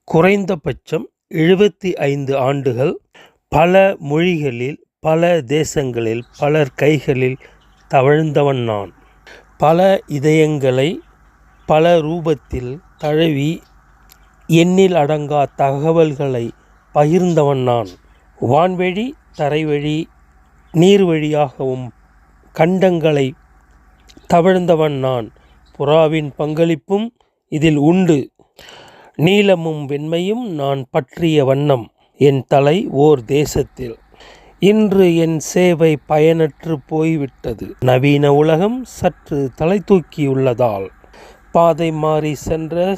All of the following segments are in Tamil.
குறைந்தபட்சம் 75 ஆண்டுகள் பல மொழிகளில் பல தேசங்களில் பலர் கைகளில் தவழ்ந்தவன் நான். பல இதயங்களை பல ரூபத்தில் தழுவி எண்ணில் அடங்கா தகவல்களை பகிர்ந்தவன் நான். வான்வழி தரைவழி நீர்வழியாகவும் கண்டங்களை தவழ்ந்தவன் நான். புறாவின் பங்களிப்பும் இதில் உண்டு. நீலமும் வெண்மையும் நான் பற்றிய வண்ணம் என் தலை ஓர் தேசத்தில். இன்று என் சேவை பயனற்று போய்விட்டது. நவீன உலகம் சற்று தலை தூக்கியுள்ளதால் பாதை மாறி சென்ற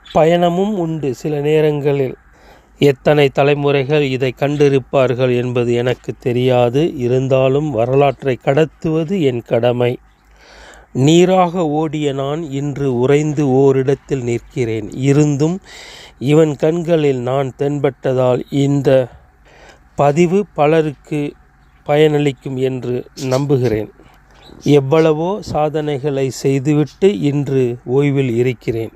பயணமும் உண்டு. சில நேரங்களில் எத்தனை தலைமுறைகள் இதை கண்டிருப்பார்கள் என்பது எனக்கு தெரியாது. இருந்தாலும் வரலாற்றை கடத்துவது என் கடமை. நீராக ஓடிய நான் இன்று உறைந்து ஓரிடத்தில் நிற்கிறேன். இருந்தும் இவன் கண்களில் நான் தென்பட்டதால் இந்த பதிவு பலருக்கு பயனளிக்கும் என்று நம்புகிறேன். எவ்வளவோ சாதனைகளை செய்துவிட்டு இன்று ஓய்வில் இருக்கிறேன்.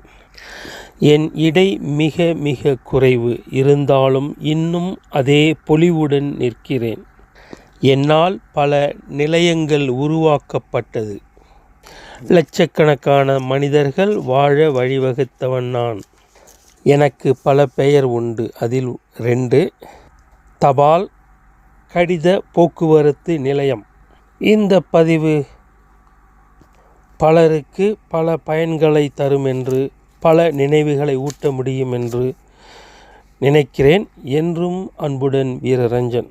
என் இடை மிக மிக குறைவு. இருந்தாலும் இன்னும் அதே பொலிவுடன் நிற்கிறேன். என்னால் பல நிலையங்கள் உருவாக்கப்பட்டது. லட்சக்கணக்கான மனிதர்கள் வாழ வழிவகுத்தவன் நான். எனக்கு பல பெயர் உண்டு. அதில் 2 தபால் கடித போக்குவரத்து நிலையம். இந்த பதிவு பலருக்கு பல பயன்களை தரும் என்று பல நினைவுகளை ஊட்ட முடியும் என்று நினைக்கிறேன். என்றும் அன்புடன் வீரரஞ்சன்.